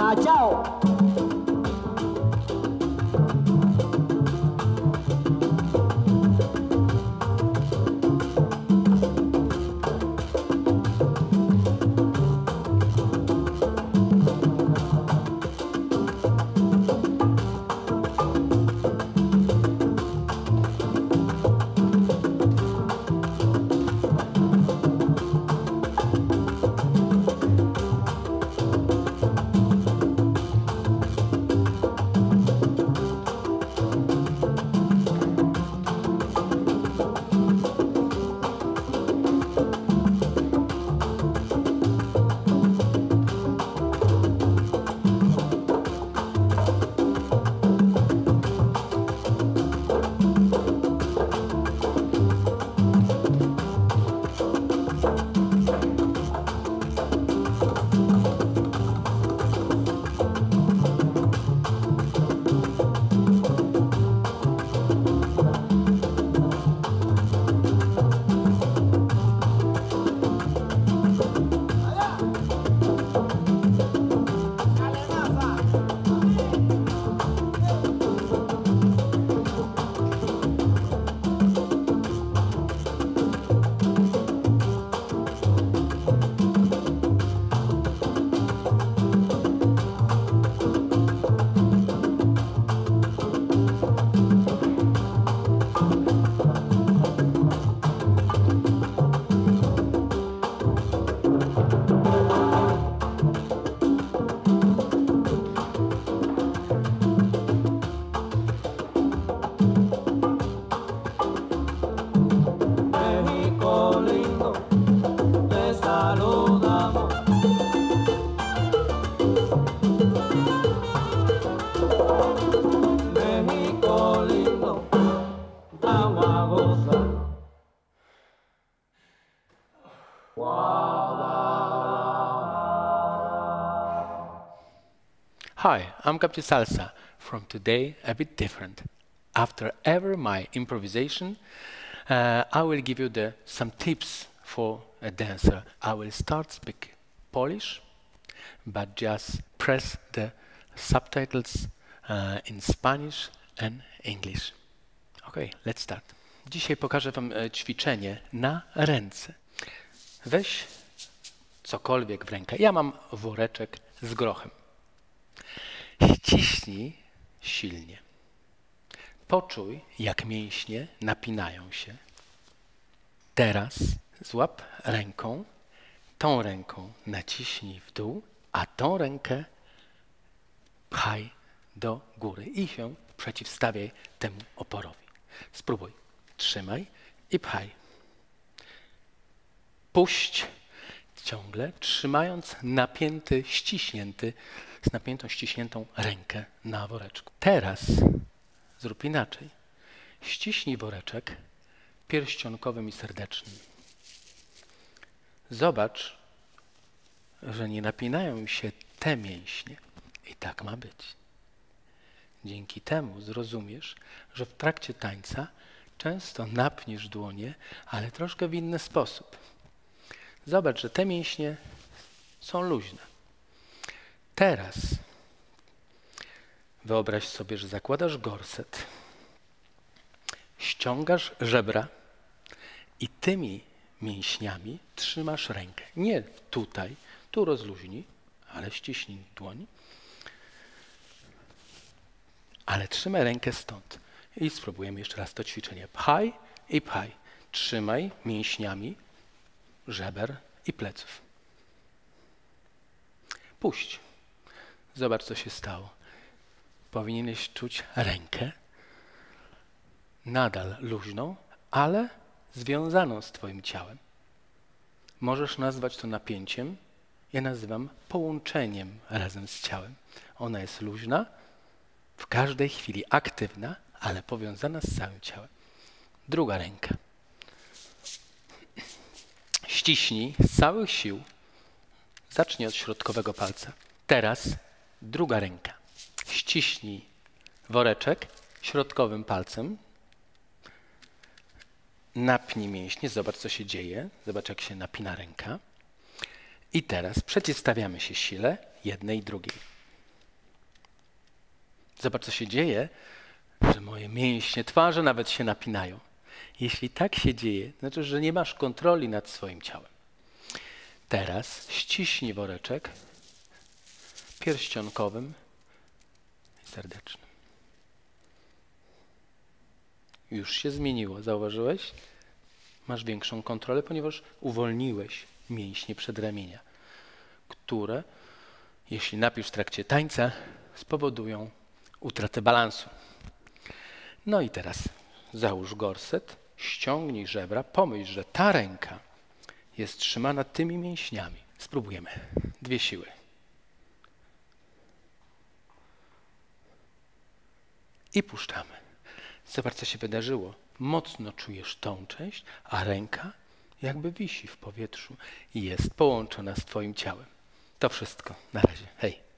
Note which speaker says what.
Speaker 1: Kacau.
Speaker 2: Hi, I'm Captain Salsa. From today, a bit different. After every my improvisation, I will give you some tips for a dancer. I will start speak Polish, but just press the subtitles in Spanish and English. Okay, let's start. Dzisiaj pokażę wam ćwiczenie na ręce. Weź cokolwiek w rękę. Ja mam woreczek z grochem. Ściśnij silnie. Poczuj, jak mięśnie napinają się. Teraz złap ręką, tą ręką naciśnij w dół, a tą rękę pchaj do góry i się przeciwstawiaj temu oporowi. Spróbuj. Trzymaj i pchaj. Puść ciągle, trzymając napięty, ściśnięty, z napiętą, ściśniętą rękę na woreczku. Teraz zrób inaczej. Ściśnij woreczek pierścionkowym i serdecznym. Zobacz, że nie napinają się te mięśnie. I tak ma być. Dzięki temu zrozumiesz, że w trakcie tańca często napniesz dłonie, ale troszkę w inny sposób. Zobacz, że te mięśnie są luźne. Teraz wyobraź sobie, że zakładasz gorset, ściągasz żebra i tymi mięśniami trzymasz rękę. Nie tutaj, tu rozluźnij, ale ściśnij dłoń. Ale trzymaj rękę stąd. I spróbujemy jeszcze raz to ćwiczenie. Pchaj i pchaj. Trzymaj mięśniami żeber i pleców. Puść. Zobacz, co się stało. Powinieneś czuć rękę nadal luźną, ale związaną z twoim ciałem. Możesz nazwać to napięciem. Ja nazywam połączeniem razem z ciałem. Ona jest luźna, w każdej chwili aktywna, ale powiązana z całym ciałem. Druga ręka. Ściśnij z całych sił. Zacznij od środkowego palca. Teraz druga ręka. Ściśnij woreczek środkowym palcem. Napnij mięśnie. Zobacz, co się dzieje. Zobacz, jak się napina ręka. I teraz przeciwstawiamy się sile jednej i drugiej. Zobacz, co się dzieje, że moje mięśnie twarzy nawet się napinają. Jeśli tak się dzieje, znaczy, że nie masz kontroli nad swoim ciałem. Teraz ściśnij woreczek pierścionkowym i serdecznym. Już się zmieniło, zauważyłeś? Masz większą kontrolę, ponieważ uwolniłeś mięśnie przedramienia, które, jeśli napisz w trakcie tańca, spowodują utratę balansu. No i teraz załóż gorset, ściągnij żebra, pomyśl, że ta ręka jest trzymana tymi mięśniami. Spróbujemy. 2 siły. I puszczamy. Zobacz, co się wydarzyło. Mocno czujesz tą część, a ręka jakby wisi w powietrzu i jest połączona z twoim ciałem. To wszystko. Na razie. Hej.